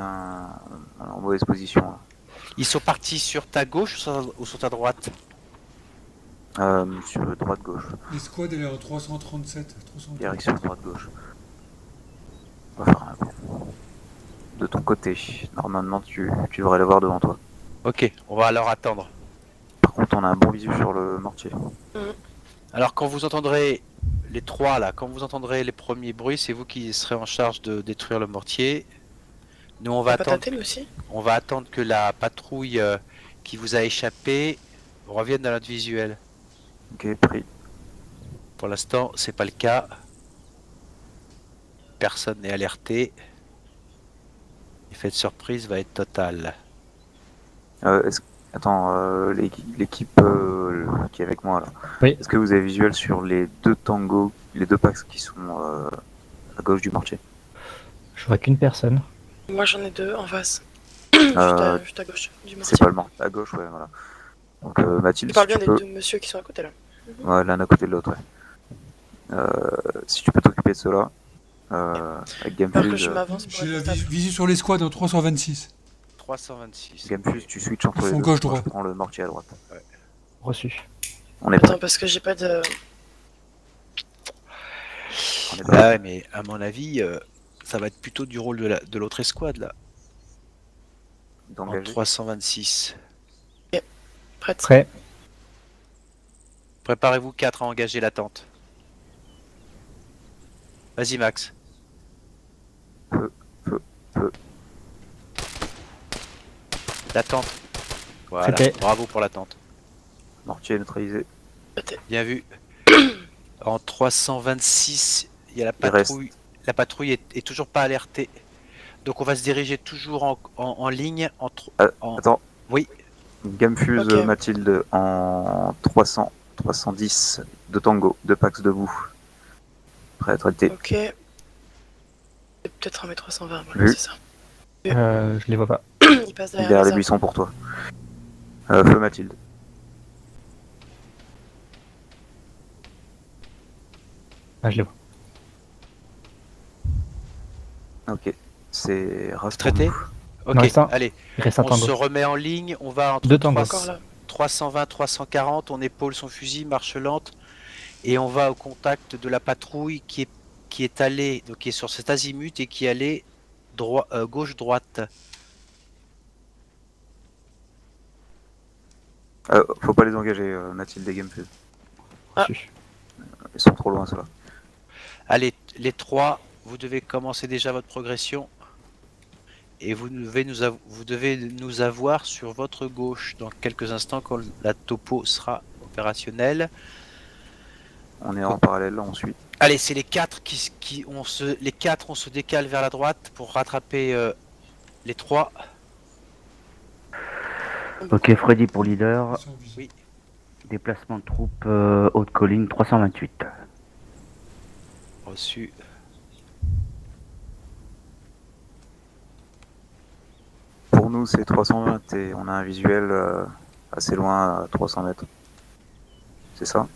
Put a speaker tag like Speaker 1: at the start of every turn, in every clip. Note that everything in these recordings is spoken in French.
Speaker 1: en mauvaise position. Là.
Speaker 2: Ils sont partis sur ta gauche ou sur ta droite?
Speaker 1: Sur droite-gauche.
Speaker 3: L'escouade, elle est en 337. 337.
Speaker 1: Direction droite-gauche. On va faire un coup. De ton côté, normalement tu devrais le voir devant toi.
Speaker 2: Ok, on va alors attendre.
Speaker 1: Par contre, on a un bon visu sur le mortier.
Speaker 2: Alors quand vous entendrez les trois là, quand vous entendrez les premiers bruits, c'est vous qui serez en charge de détruire le mortier. Nous on va attendre.
Speaker 4: Aussi.
Speaker 2: On va attendre que la patrouille qui vous a échappé revienne dans notre visuel.
Speaker 1: Ok, pris.
Speaker 2: Pour l'instant, c'est pas le cas. Personne n'est alerté. L'effet de surprise va être total.
Speaker 1: Attends, l'équipe qui est avec moi là.
Speaker 5: Oui.
Speaker 1: Est-ce que vous avez visuel sur les deux tangos, les deux packs qui sont à gauche du mortier?
Speaker 5: Je vois qu'une personne.
Speaker 4: Moi j'en ai deux en face. Juste à gauche du mortier.
Speaker 1: C'est pas le mortier. À gauche, ouais, voilà. Donc Mathilde,
Speaker 4: Tu parles
Speaker 1: si
Speaker 4: bien
Speaker 1: tu
Speaker 4: des
Speaker 1: peux...
Speaker 4: deux messieurs qui sont à côté là.
Speaker 1: Ouais, l'un à côté de l'autre, ouais. Si tu peux t'occuper de cela, avec
Speaker 4: Alors que
Speaker 1: Gamefuse,
Speaker 4: je m'avance pour
Speaker 3: J'ai la
Speaker 4: être stable.
Speaker 3: visu sur l'escouade en 326.
Speaker 2: 326.
Speaker 1: Gamefuse, tu switches entre
Speaker 3: Ils
Speaker 1: les
Speaker 3: font
Speaker 1: deux.
Speaker 3: gauche-droite.
Speaker 1: Moi, je prends le mortier à droite.
Speaker 5: Reçu.
Speaker 1: On est prêt.
Speaker 4: Attends, parce que j'ai pas de.
Speaker 1: On est
Speaker 2: Ah
Speaker 1: prêt.
Speaker 2: ouais, mais à mon avis, ça va être plutôt du rôle de l'autre escouade là. En
Speaker 1: D'engager.
Speaker 2: 326.
Speaker 4: Prête.
Speaker 5: Prêt.
Speaker 2: Préparez-vous 4 à engager l'attente. Vas-y Max.
Speaker 1: Feu.
Speaker 2: L'attente. Voilà,
Speaker 5: Traité.
Speaker 2: bravo pour l'attente.
Speaker 1: Mortier neutralisé.
Speaker 2: Bien vu. En 326, il y a la
Speaker 1: Il reste.
Speaker 2: patrouille. La patrouille est toujours pas alertée. Donc on va se diriger toujours en ligne.
Speaker 1: Attends.
Speaker 2: Oui.
Speaker 1: Gamefuse,
Speaker 4: Ok.
Speaker 1: Mathilde en 300, 310 de tango, de Pax debout. Prêt à traiter.
Speaker 4: Ok. C'est peut-être 1m320, voilà,
Speaker 1: Vu.
Speaker 4: c'est ça.
Speaker 5: Je les vois pas.
Speaker 4: Il passe
Speaker 1: Derrière
Speaker 4: derrière
Speaker 1: les
Speaker 4: les
Speaker 1: buissons pour toi. Feu Mathilde.
Speaker 5: Ah, je les vois.
Speaker 1: Ok. C'est Rast.
Speaker 2: Traité. Ok,
Speaker 5: Il en reste un.
Speaker 2: allez.
Speaker 5: Il reste un
Speaker 2: On
Speaker 5: tango.
Speaker 2: se remet en ligne. On va entre
Speaker 5: Deux tangos.
Speaker 4: Encore là.
Speaker 2: 320, 340. On épaule son fusil, marche lente. Et on va au contact de la patrouille qui est allée, donc qui est sur cet azimut et qui est allée gauche-droite.
Speaker 1: Faut pas les engager, Mathilde et Gamefuse.
Speaker 5: Reçu.
Speaker 1: Ils sont trop loin, ceux-là.
Speaker 2: Allez, les trois, vous devez commencer déjà votre progression. Et vous devez nous avoir sur votre gauche dans quelques instants quand la topo sera opérationnelle.
Speaker 1: On est en parallèle, là, on suit.
Speaker 2: Allez, c'est les quatre on se décale vers la droite pour rattraper les trois.
Speaker 6: Ok, Freddy pour leader.
Speaker 3: Ils sont en visu.
Speaker 2: Oui.
Speaker 6: Déplacement de troupes haute colline 328.
Speaker 2: Reçu.
Speaker 1: Pour nous, c'est 320 et on a un visuel assez loin, à 300 mètres. C'est ça?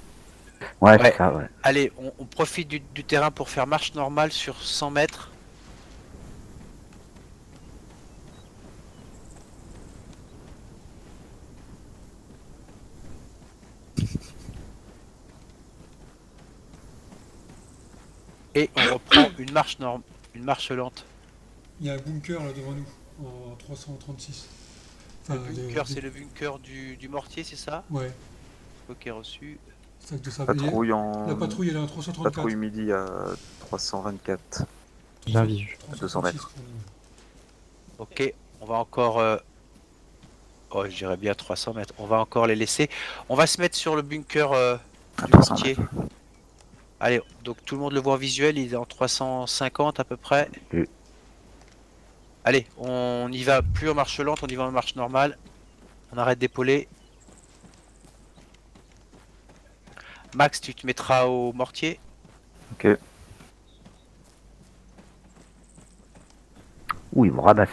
Speaker 6: Ouais,
Speaker 2: Ouais.
Speaker 6: c'est ça, ouais.
Speaker 2: Allez, on profite du terrain pour faire marche normale sur 100 mètres. Et on reprend une marche lente.
Speaker 3: Il y a un bunker là devant nous, en 336.
Speaker 2: Le bunker, c'est le bunker du mortier, c'est ça?
Speaker 3: Ouais,
Speaker 2: Ok, reçu.
Speaker 3: sac de sable.
Speaker 1: Patrouille en...
Speaker 3: La patrouille, elle est en 334.
Speaker 1: Patrouille midi à 324.
Speaker 5: J'ai un visu.
Speaker 1: 200 mètres.
Speaker 3: pour nous.
Speaker 2: Ok, on va encore... Oh, je dirais bien 300 mètres. On va encore les laisser. On va se mettre sur le bunker
Speaker 1: À
Speaker 2: du
Speaker 1: 300
Speaker 2: mortier.
Speaker 1: mètres.
Speaker 2: Allez, donc tout le monde le voit en visuel, il est en 350 à peu près.
Speaker 6: Oui.
Speaker 2: Allez, on y va plus en marche lente, on y va en marche normale. On arrête d'épauler. Max, tu te mettras au mortier.
Speaker 1: Ok.
Speaker 6: Ouh, il me rabasse.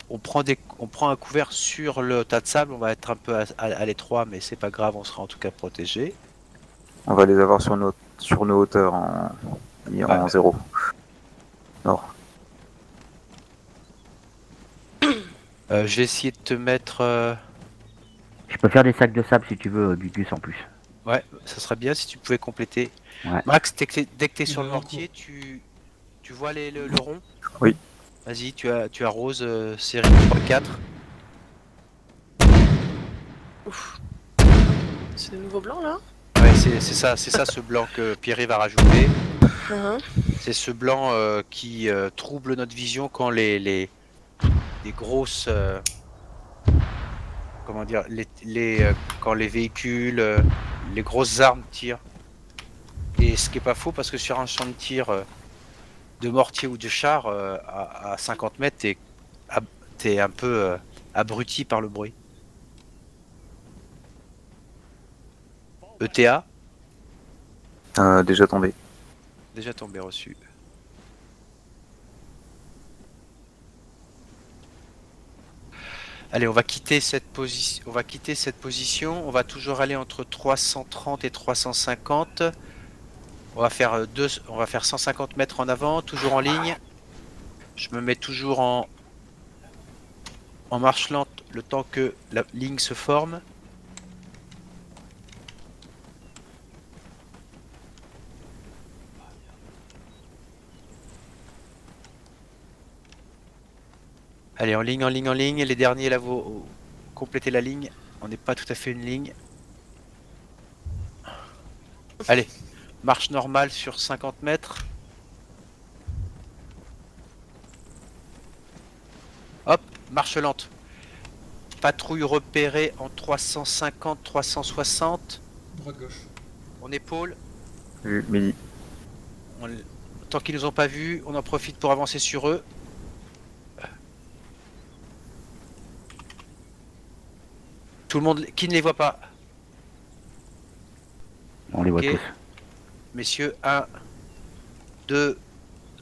Speaker 2: On on prend un couvert sur le tas de sable. On va être un peu à l'étroit, mais c'est pas grave, on sera en tout cas protégé.
Speaker 1: On va les avoir sur nos hauteurs en 0. Nord.
Speaker 2: Je vais essayer de te mettre.
Speaker 6: Je peux faire des sacs de sable si tu veux, du gus en plus.
Speaker 2: Ouais, ça serait bien si tu pouvais compléter.
Speaker 6: Ouais.
Speaker 2: Max, dès que t'es sur
Speaker 3: Il
Speaker 2: le
Speaker 3: y en a un
Speaker 2: mortier, tu vois le rond?
Speaker 1: Oui.
Speaker 2: Vas-y, tu arroses série 3-4.
Speaker 4: Ouf. C'est des nouveaux blancs là?
Speaker 2: Ouais, c'est ça ce blanc que Pierre va rajouter.
Speaker 4: Hein.
Speaker 2: C'est ce blanc qui trouble notre vision quand les grosses. Comment dire? Quand les véhicules, les grosses armes tirent. Et ce qui est pas faux parce que sur un champ de tir de mortier ou de char, à 50 mètres, t'es un peu abruti par le bruit. ETA,
Speaker 1: Déjà tombé.
Speaker 2: déjà tombé reçu. Allez, on va quitter cette position. On va toujours aller entre 330 et 350. On va faire 150 mètres en avant, toujours en ligne. Je me mets toujours en marche lente le temps que la ligne se forme. Allez, en ligne, en ligne, en ligne. Les derniers là, vous complétez la ligne. On n'est pas tout à fait une ligne. Allez, marche normale sur 50 mètres. Hop, marche lente. Patrouille repérée en 350-360.
Speaker 3: Droite-gauche.
Speaker 2: On épaule.
Speaker 1: Vu, midi.
Speaker 2: Tant qu'ils nous ont pas vus, on en profite pour avancer sur eux. Tout le monde qui ne les voit pas.
Speaker 6: On les voit
Speaker 2: Ok.
Speaker 6: tous.
Speaker 2: Messieurs, 1, 2,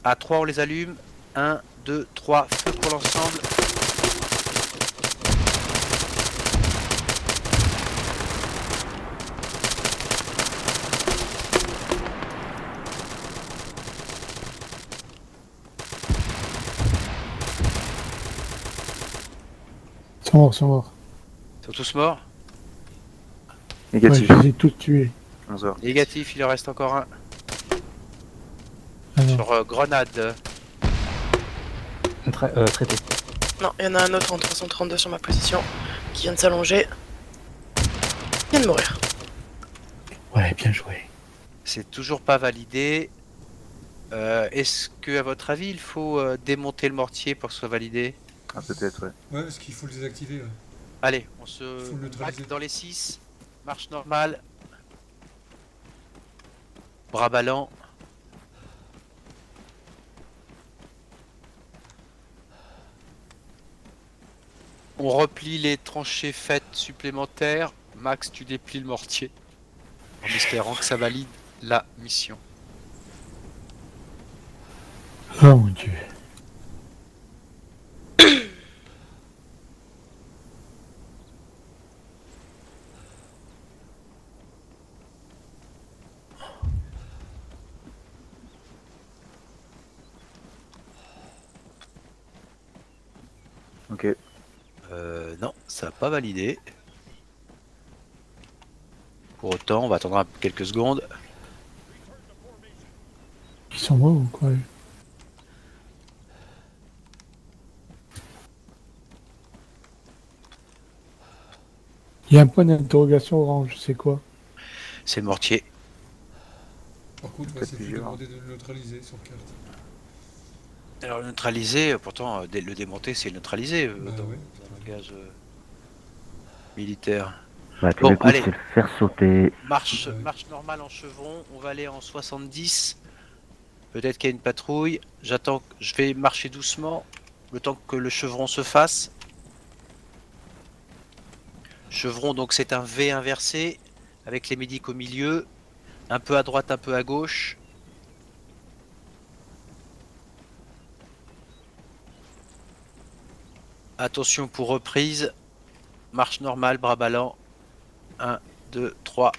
Speaker 2: à 3 on les allume. 1, 2, 3, feu pour l'ensemble.
Speaker 7: Ils sont morts, ils sont morts.
Speaker 2: Ils sont tous morts.
Speaker 7: Ouais,
Speaker 1: Négatif.
Speaker 7: je les ai tous tués.
Speaker 1: 11h.
Speaker 2: Négatif, il en reste encore un.
Speaker 7: Ah non.
Speaker 2: Sur grenade.
Speaker 5: Traité.
Speaker 4: Non, il y en a un autre en 332 sur ma position qui vient de s'allonger. Il vient de mourir.
Speaker 7: Ouais, bien joué.
Speaker 2: C'est toujours pas validé. Est-ce que, à votre avis, il faut démonter le mortier pour que ce soit validé?
Speaker 1: Ah, peut-être, ouais.
Speaker 3: Ouais, parce qu'il faut le désactiver. Ouais.
Speaker 2: Allez, on
Speaker 3: Faut le neutraliser.
Speaker 2: braque dans les 6. Marche normale. Bras ballants. On replie les tranchées faites supplémentaires. Max, tu déplies le mortier. En espérant que ça valide la mission.
Speaker 7: Oh mon dieu.
Speaker 1: Ok.
Speaker 2: Non, ça n'a pas validé. Pour autant, on va attendre quelques secondes.
Speaker 7: Ils sont morts ou quoi? Il y a un point d'interrogation orange, c'est quoi?
Speaker 2: C'est le mortier.
Speaker 3: Par contre, ouais,
Speaker 1: Peut-être
Speaker 3: c'est plus
Speaker 1: plusieurs.
Speaker 3: demandé de le neutraliser sur carte.
Speaker 2: Alors le neutraliser, pourtant le démonter c'est le neutraliser
Speaker 3: Bah
Speaker 2: dans
Speaker 3: ouais.
Speaker 2: un langage militaire.
Speaker 6: Bah, à tous
Speaker 2: Bon,
Speaker 6: les coups,
Speaker 2: allez.
Speaker 6: c'est le faire sauter.
Speaker 2: Marche,
Speaker 3: Ouais.
Speaker 2: marche normale en chevron, on va aller en 70. Peut-être qu'il y a une patrouille. J'attends, je vais marcher doucement, le temps que le chevron se fasse. Chevron, donc c'est un V inversé, avec les médics au milieu, un peu à droite, un peu à gauche. Attention pour reprise. Marche normale, bras ballants. 1, 2, 3.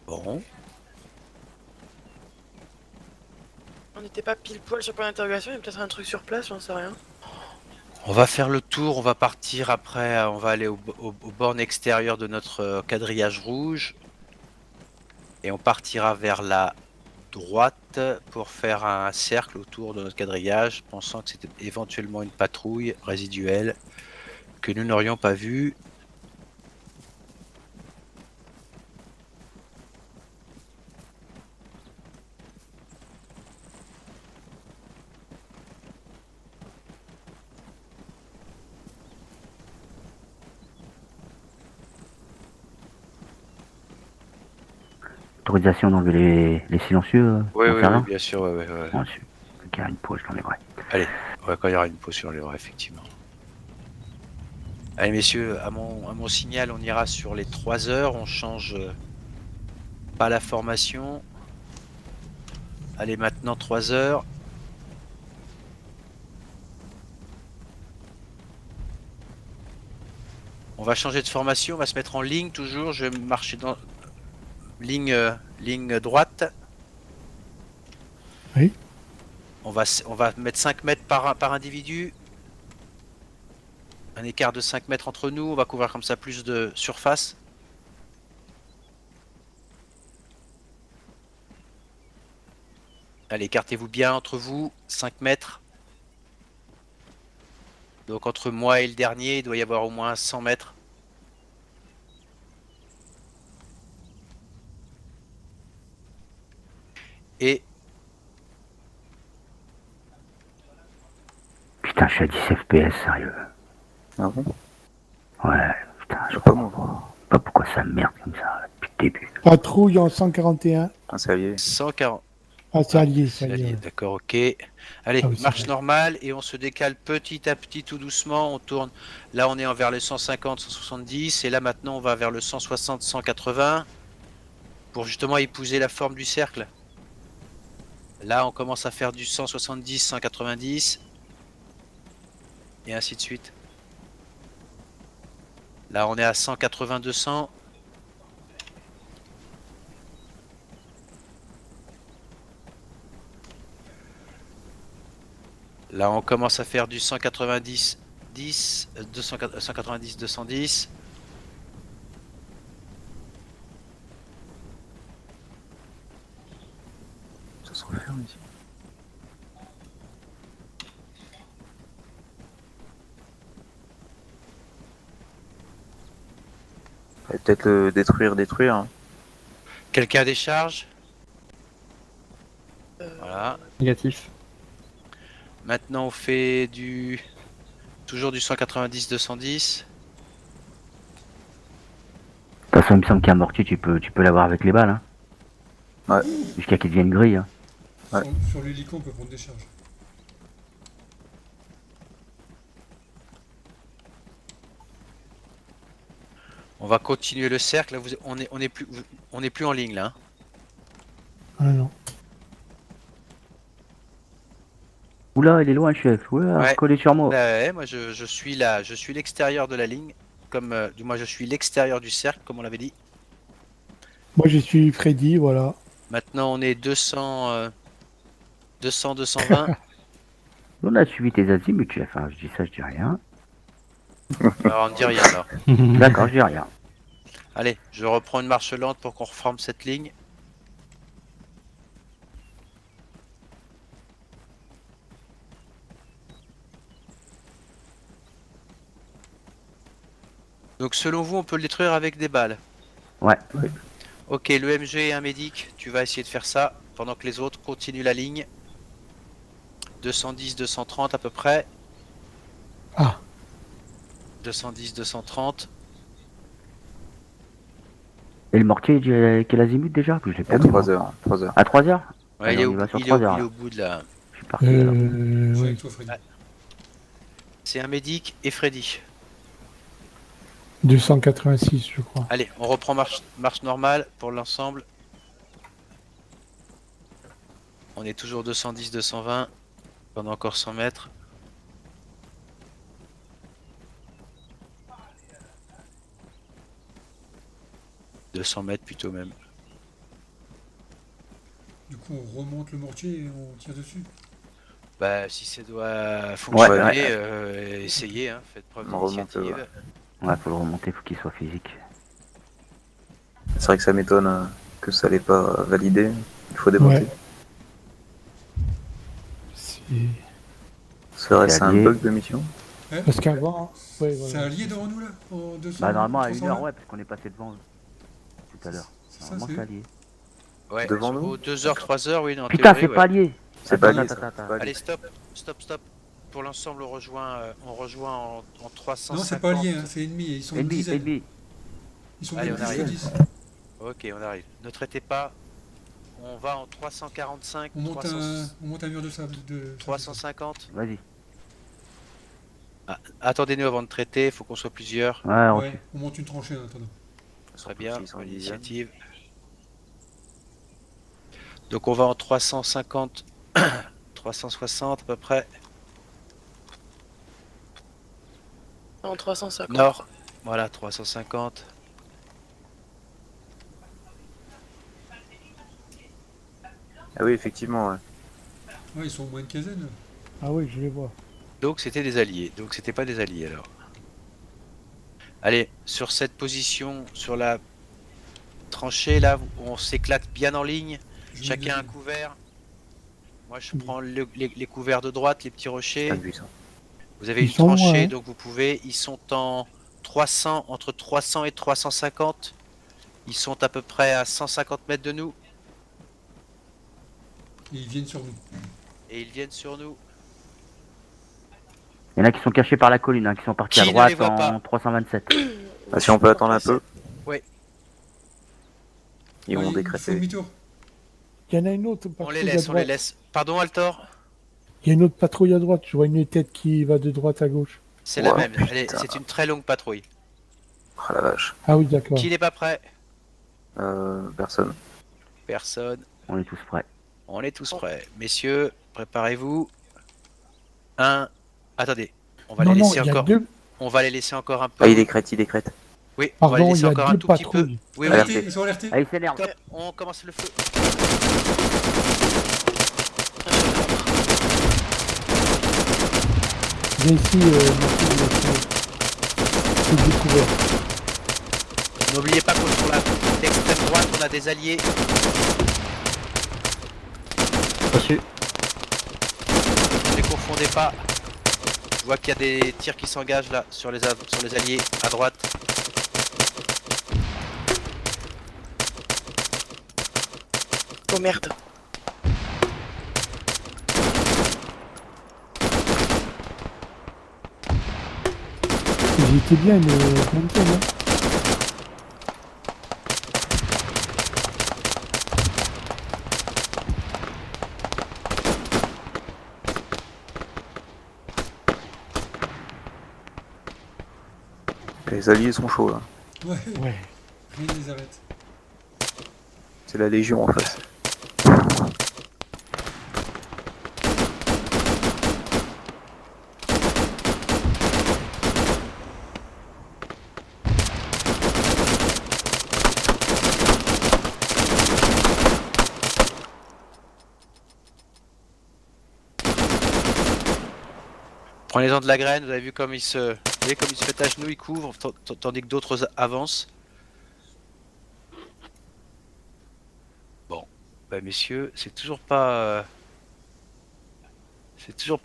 Speaker 2: Bon.
Speaker 4: On n'était pas pile poil sur point d'interrogation, il y a peut-être un truc sur place, j'en sais rien.
Speaker 2: On va faire le tour, on va partir après, on va aller aux bornes extérieures de notre quadrillage rouge. Et on partira vers la droite pour faire un cercle autour de notre quadrillage, pensant que c'était éventuellement une patrouille résiduelle que nous n'aurions pas vue.
Speaker 6: Autorisation d'enlever les silencieux
Speaker 2: Oui,
Speaker 6: j'en sais rien.
Speaker 2: bien sûr, ouais.
Speaker 6: Bon, si il y a une pause, je l'enlèverai.
Speaker 2: Ouais, quand il y aura une pause sur les effectivement. Allez messieurs, à mon signal, on ira sur les 3 heures, on change pas la formation. Allez, maintenant 3 heures. On va changer de formation, on va se mettre en ligne toujours, je vais marcher dans ligne droite.
Speaker 7: Oui.
Speaker 2: On va mettre 5 mètres par individu. Un écart de 5 mètres entre nous, on va couvrir comme ça plus de surface. Allez, écartez-vous bien entre vous, 5 mètres. Donc entre moi et le dernier, il doit y avoir au moins 100 mètres. Et
Speaker 6: Putain, je suis à 10 FPS, sérieux.
Speaker 1: Ah bon?
Speaker 6: Ouais, putain, je
Speaker 1: Je
Speaker 6: sais
Speaker 1: peux pas m'en
Speaker 6: pas pourquoi ça me merde comme ça depuis le début.
Speaker 7: Patrouille en 141.
Speaker 1: Un salier.
Speaker 2: 140.
Speaker 7: Ah, c'est allié,
Speaker 2: C'est
Speaker 7: c'est
Speaker 2: allié,
Speaker 7: allié.
Speaker 2: d'accord, ok. Allez,
Speaker 7: Ah oui, c'est
Speaker 2: marche
Speaker 7: vrai.
Speaker 2: normale et on se décale petit à petit tout doucement. On tourne. Là, on est vers le 150, 170 et là maintenant on va vers le 160, 180 pour justement épouser la forme du cercle. Là, on commence à faire du 170, 190 et ainsi de suite. Là, on est à 180, 200. Là, on commence à faire du 190, 10, 190, 210.
Speaker 1: Ça se referme ici. Et peut-être le détruire. Hein.
Speaker 2: Quelqu'un décharge? Voilà.
Speaker 5: Négatif.
Speaker 2: Maintenant, on fait toujours du 190, 210.
Speaker 6: De toute façon, il me semble qu'un mortier, tu peux l'avoir avec les balles. Hein.
Speaker 1: Ouais.
Speaker 6: Jusqu'à qu'il devienne gris. Hein.
Speaker 1: Ouais.
Speaker 3: Sur l'hélico, on peut prendre des charges.
Speaker 2: On va continuer le cercle. Là, on est plus en ligne là. Hein.
Speaker 7: Ah non.
Speaker 6: Oula, il est loin, chef. Ouais,
Speaker 2: Ouais.
Speaker 6: collé sur moi.
Speaker 2: Ouais, moi je suis là, je suis l'extérieur de la ligne, comme du moins je suis l'extérieur du cercle, comme on l'avait dit.
Speaker 7: Moi, je suis Freddy, voilà.
Speaker 2: Maintenant on est 200, 220.
Speaker 6: On a suivi tes azimuts, chef. Hein. Je dis ça, je dis rien.
Speaker 2: Alors on ne dit rien alors.
Speaker 6: D'accord, je dis rien.
Speaker 2: Allez, je reprends une marche lente pour qu'on reforme cette ligne. Donc selon vous, on peut le détruire avec des balles.
Speaker 6: Ouais.
Speaker 2: Ok, le MG et un médic, tu vas essayer de faire ça pendant que les autres continuent la ligne. 210, 230 à peu près.
Speaker 7: Ah,
Speaker 2: 210, 230.
Speaker 6: Et le mortier, quel azimut déjà? Que je l'ai
Speaker 1: Il y
Speaker 6: pas
Speaker 1: a
Speaker 6: mis,
Speaker 1: 3
Speaker 6: moi.
Speaker 1: heures. 3 heures.
Speaker 6: À 3 heures?
Speaker 2: Ouais,
Speaker 6: Allez,
Speaker 2: il est
Speaker 6: on y
Speaker 2: au,
Speaker 6: va sur
Speaker 2: il est
Speaker 6: 3
Speaker 2: au-
Speaker 6: heures.
Speaker 2: il est
Speaker 6: là.
Speaker 2: au bout de la...
Speaker 6: Je suis parti. alors.
Speaker 3: Je suis
Speaker 7: oui.
Speaker 3: avec toi, Freddy.
Speaker 2: C'est un médic et Freddy.
Speaker 7: 286, je crois.
Speaker 2: Allez, on reprend marche normale pour l'ensemble. On est toujours 210, 220. Pendant encore 100 mètres. « 200 mètres plutôt même.
Speaker 3: Du coup, on remonte le mortier et on tire dessus.
Speaker 2: Bah si ça doit fonctionner,
Speaker 1: ouais.
Speaker 2: essayez, hein, faites preuve
Speaker 1: On remonte,
Speaker 2: d'initiative.
Speaker 6: Ouais, faut le remonter, faut qu'il soit physique.
Speaker 1: C'est vrai que ça m'étonne que ça l'ait pas validé. Il faut démonter.
Speaker 7: Ouais. C'est-
Speaker 1: Serait-ce
Speaker 6: C'est
Speaker 1: un
Speaker 6: allié.
Speaker 1: bug de mission?
Speaker 7: Parce qu'avant, ouais,
Speaker 3: C'est
Speaker 7: voilà.
Speaker 3: allié devant nous là, en 200.
Speaker 6: Bah, normalement, à 1
Speaker 3: 300
Speaker 6: heure, ouais, parce qu'on est passé devant tout à l'heure.
Speaker 3: C'est ça,
Speaker 6: Normalement,
Speaker 3: c'est
Speaker 6: c'est
Speaker 3: eux.
Speaker 6: allié.
Speaker 2: Ouais,
Speaker 1: Devant nous
Speaker 2: 2 heures, 3 heures, oui, non, en
Speaker 6: Putain,
Speaker 2: théorie,
Speaker 6: c'est
Speaker 2: ouais.
Speaker 6: pas lié.
Speaker 1: C'est pas
Speaker 6: Attends,
Speaker 1: lié,
Speaker 6: attends,
Speaker 1: ça.
Speaker 6: attends.
Speaker 1: Pas lié.
Speaker 2: Allez, stop. Pour l'ensemble, on rejoint en 350.
Speaker 3: Non, c'est pas lié, hein, c'est ennemi. Ils sont une
Speaker 6: Ennemi,
Speaker 3: dizaine.
Speaker 6: ennemi.
Speaker 3: Ils sont
Speaker 2: Allez,
Speaker 3: même
Speaker 2: on
Speaker 3: plus que
Speaker 2: arrive.
Speaker 3: 10.
Speaker 2: Ok, on arrive. Ne traitez pas. On va en 345,
Speaker 3: On monte un mur de sable.
Speaker 2: 350.
Speaker 6: Vas-y.
Speaker 2: Ah, attendez-nous avant de traiter, il faut qu'on soit plusieurs.
Speaker 6: Ouais, reçu.
Speaker 3: Ouais, on monte une tranchée en attendant.
Speaker 2: Très bien,
Speaker 1: Ils sont une dizaine.
Speaker 2: initiative. Donc on va en 350, 360 à peu près.
Speaker 4: En 350.
Speaker 2: Nord, voilà, 350.
Speaker 1: Ah oui, effectivement, ouais.
Speaker 3: Ouais, ils sont au moins une quinzaine.
Speaker 7: Ah oui, je les vois.
Speaker 2: Donc c'était des alliés, donc c'était pas des alliés alors. Allez, sur cette position, sur la tranchée là, on s'éclate bien en ligne.
Speaker 3: Je
Speaker 2: Chacun
Speaker 3: mets
Speaker 2: un couvert. Moi je prends les couverts de droite, les petits
Speaker 1: Pas
Speaker 2: rochers.
Speaker 1: de ça.
Speaker 2: Vous avez
Speaker 7: Ils
Speaker 2: une
Speaker 7: sont loin,
Speaker 2: tranchée,
Speaker 7: hein.
Speaker 2: donc vous pouvez. Ils sont en 300, entre 300 et 350. Ils sont à peu près à 150 mètres de nous.
Speaker 3: Et ils viennent sur nous.
Speaker 2: Et ils viennent sur nous.
Speaker 6: Il y en a qui sont cachés par la colline, hein, qui sont partis
Speaker 2: Qui
Speaker 6: à
Speaker 2: ne
Speaker 6: droite
Speaker 2: les voit pas
Speaker 6: en 327.
Speaker 1: Ah, si on peut attendre un peu.
Speaker 2: Ouais.
Speaker 1: Ils
Speaker 3: Ouais,
Speaker 1: vont
Speaker 3: il faut
Speaker 1: décréter.
Speaker 3: demi-tour.
Speaker 7: Il y en a une autre
Speaker 2: On
Speaker 7: patrouille
Speaker 2: les
Speaker 7: à
Speaker 2: laisse, on les
Speaker 7: droite.
Speaker 2: laisse. Pardon Altor?
Speaker 7: Il y a une autre patrouille à droite. Je vois une tête qui va de droite à gauche.
Speaker 2: C'est la
Speaker 1: Wow,
Speaker 2: même.
Speaker 1: putain.
Speaker 2: C'est une très longue patrouille.
Speaker 1: Oh la vache.
Speaker 7: Ah oui, d'accord.
Speaker 2: Qui n'est pas prêt?
Speaker 1: Personne.
Speaker 2: Personne.
Speaker 6: On est tous prêts.
Speaker 2: On est tous prêts. Messieurs, préparez-vous. Attendez. On va
Speaker 7: Non,
Speaker 2: les
Speaker 7: non,
Speaker 2: laisser
Speaker 7: il y a
Speaker 2: encore.
Speaker 7: deux.
Speaker 2: On va les laisser encore un peu.
Speaker 1: Ah, il décrète, il décrète.
Speaker 2: Oui, on va les
Speaker 7: Pardon, il
Speaker 2: laisser
Speaker 7: y a
Speaker 2: encore un
Speaker 7: deux
Speaker 2: tout petit peu.
Speaker 7: patrouilles.
Speaker 2: Oui,
Speaker 3: Alertés,
Speaker 2: oui.
Speaker 1: Alerté.
Speaker 3: ils sont alertés.
Speaker 6: Ah, il s'énerve.
Speaker 2: Top, on commence le feu.
Speaker 7: Viens ici, Martin, c'est découvert.
Speaker 2: N'oubliez pas qu'au sur l'extrême droite, on a des alliés.
Speaker 5: Reçu.
Speaker 2: Ne les confondez pas. Je vois qu'il y a des tirs qui s'engagent là sur les alliés à droite.
Speaker 4: Oh merde.
Speaker 7: Ils étaient bien, mais Mountain, hein.
Speaker 1: Les alliés sont chauds là.
Speaker 3: Ouais,
Speaker 7: Ouais.
Speaker 3: rien ne les arrête.
Speaker 1: C'est la Légion en face.
Speaker 2: Prenez-en de la graine, vous avez vu comme il se met à genoux, il couvre, tandis que d'autres avancent. Bon, bah messieurs, c'est toujours pas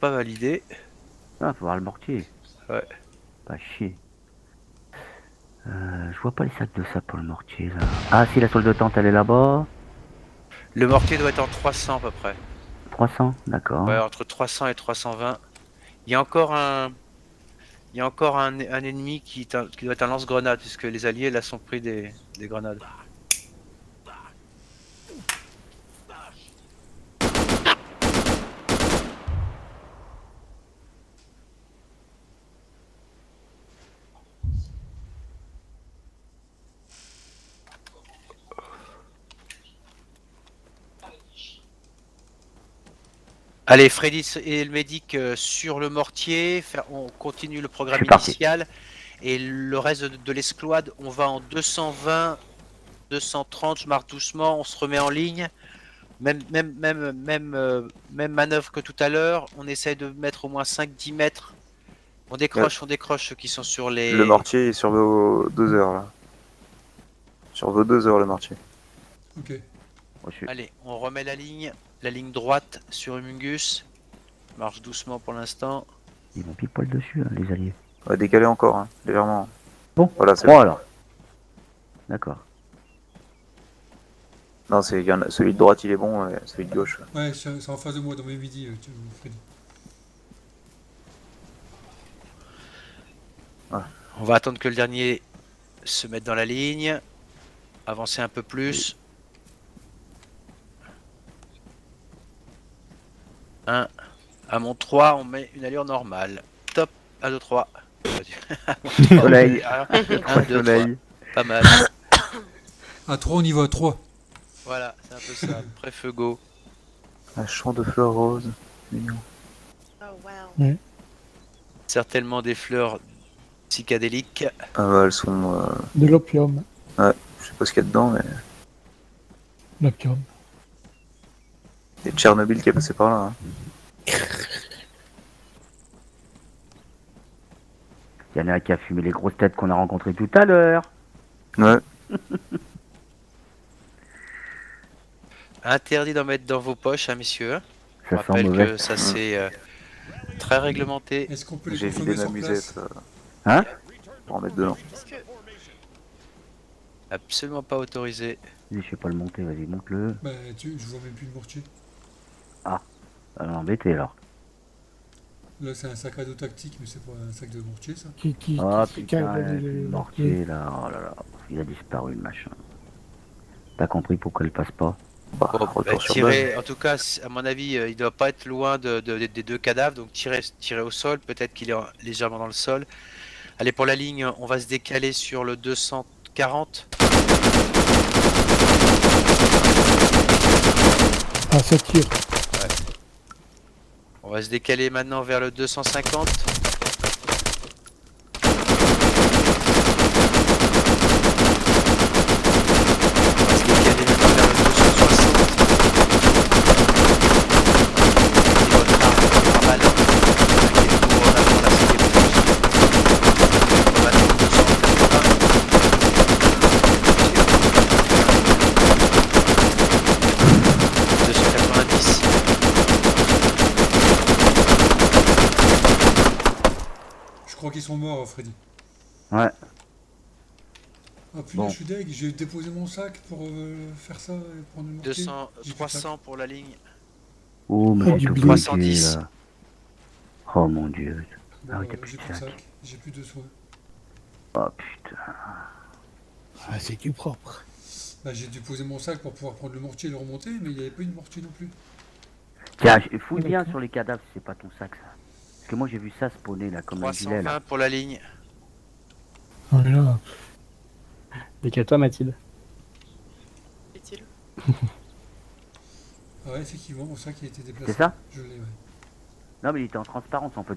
Speaker 2: validé.
Speaker 6: Ah, faut voir le mortier.
Speaker 2: Ouais.
Speaker 6: Pas chier. Je vois pas les sacs de sable pour le mortier là. Ah si, la salle de tente elle est là-bas.
Speaker 2: Le mortier doit être en 300 à peu près.
Speaker 6: 300, d'accord.
Speaker 2: Ouais, entre 300 et 320. Il y a encore un. Il y a encore un ennemi qui doit être un lance-grenade, puisque les alliés là sont pris des grenades. Allez, Freddy et le médic sur le mortier, on continue le programme
Speaker 6: Je suis parti.
Speaker 2: initial. Et le reste de l'escouade, on va en 220, 230, je marche doucement, on se remet en ligne. Même manœuvre que tout à l'heure, on essaye de mettre au moins 5-10 mètres. On décroche ceux qui sont sur les...
Speaker 1: Le mortier est sur vos 2 heures là. Sur vos 2 heures le mortier.
Speaker 3: Ok.
Speaker 6: Reçu.
Speaker 2: Allez, on remet la ligne droite sur Humungus. Marche doucement pour l'instant.
Speaker 6: Ils vont pile poil dessus, hein, les alliés.
Speaker 1: On va décaler encore, hein, légèrement.
Speaker 6: Bon,
Speaker 1: Voilà, c'est
Speaker 6: 3 alors. D'accord.
Speaker 1: Non, celui de droite il est bon, celui de gauche.
Speaker 3: Ouais, c'est en face de moi, dans mes midis, Freddy.
Speaker 2: On va attendre que le dernier se mette dans la ligne. Avancer un peu plus. 1. À mon 3, on met une allure normale. Top. 1, 2, 3.
Speaker 6: Soleil.
Speaker 2: 1, 2, 3. Pas mal.
Speaker 3: À 3, on y va, à 3.
Speaker 2: Voilà, c'est un peu ça. Pré-feu go.
Speaker 1: Un champ de fleurs roses. Mignon.
Speaker 4: Oh wow.
Speaker 2: Certainement des fleurs psychédéliques.
Speaker 1: Ah bah elles sont...
Speaker 7: De l'opium.
Speaker 1: je sais pas ce qu'il y a dedans, mais...
Speaker 7: L'opium.
Speaker 1: Il y a Tchernobyl qui est passé par là. Hein.
Speaker 6: Il y en a qui a fumé les grosses têtes qu'on a rencontrées tout à l'heure.
Speaker 1: Ouais.
Speaker 2: Interdit d'en mettre dans vos poches, hein, messieurs. Je
Speaker 6: Ça sent
Speaker 2: rappelle
Speaker 6: mauvais.
Speaker 2: que ça c'est très réglementé.
Speaker 3: Est-ce qu'on peut les
Speaker 1: J'ai
Speaker 3: consommer
Speaker 1: vidé ma
Speaker 3: sur
Speaker 1: musette
Speaker 3: place?
Speaker 6: Hein?
Speaker 1: pour en mettre dedans.
Speaker 4: Est-ce que...
Speaker 2: Absolument pas autorisé.
Speaker 6: Je sais pas le monter, vas-y, monte-le.
Speaker 3: Bah, je vois même plus le mortier.
Speaker 6: Ah, ça va embêter alors.
Speaker 3: Là, c'est un sac à dos tactique, mais c'est pas un sac de mortier, ça.
Speaker 6: Oh
Speaker 7: qui
Speaker 6: putain,
Speaker 7: cale
Speaker 6: le mortier là, oh là là, il a disparu le machin. T'as compris pourquoi il passe pas?
Speaker 1: Bah,
Speaker 2: Bon,
Speaker 1: retour
Speaker 2: bah,
Speaker 1: sur
Speaker 2: tirer, en tout cas, à mon avis, il doit pas être loin des 2 cadavres, donc tirer au sol, peut-être qu'il est légèrement dans le sol. Allez, pour la ligne, on va se décaler sur le 240.
Speaker 7: Ah, ça tire.
Speaker 2: On va se décaler maintenant vers le 250. On va se décaler maintenant vers le 260. Et votre arme pas mal. Avec les tours en avant, là, c'est des pouces. On va maintenant 290.
Speaker 3: Je crois qu'ils sont morts, Freddy.
Speaker 6: Ouais,
Speaker 3: Ah putain,
Speaker 6: Bon.
Speaker 3: je suis deg, j'ai déposé mon sac pour faire ça et prendre le mortier.
Speaker 2: 200,
Speaker 3: J'ai plus de sac.
Speaker 2: 300 pour la ligne.
Speaker 6: oh mais
Speaker 7: Ah,
Speaker 6: j'ai
Speaker 7: du
Speaker 6: tout
Speaker 7: blé.
Speaker 6: bloqué
Speaker 2: 310.
Speaker 6: là. Oh mon dieu.
Speaker 3: Bon,
Speaker 6: Ah oui, t'as plus
Speaker 3: j'ai
Speaker 6: de
Speaker 3: plus de
Speaker 6: sac.
Speaker 3: sac, j'ai plus de soins.
Speaker 6: Oh putain.
Speaker 7: Ah, c'est du propre.
Speaker 3: Bah, j'ai déposé mon sac pour pouvoir prendre le mortier et le remonter, mais il n'y avait pas eu de mortier non plus.
Speaker 6: Tiens, fouille bien
Speaker 7: D'accord.
Speaker 6: sur les cadavres si c'est pas ton sac ça. Parce que moi j'ai vu ça spawner là comme un gilet
Speaker 2: 320
Speaker 6: là.
Speaker 2: pour la ligne.
Speaker 7: Voilà.
Speaker 5: Décale-toi, Mathilde.
Speaker 4: Est-il
Speaker 3: Ah ouais, effectivement, mon sac a été déplacé.
Speaker 6: C'est ça?
Speaker 3: Je l'ai, ouais.
Speaker 6: Non mais il était en transparence en fait,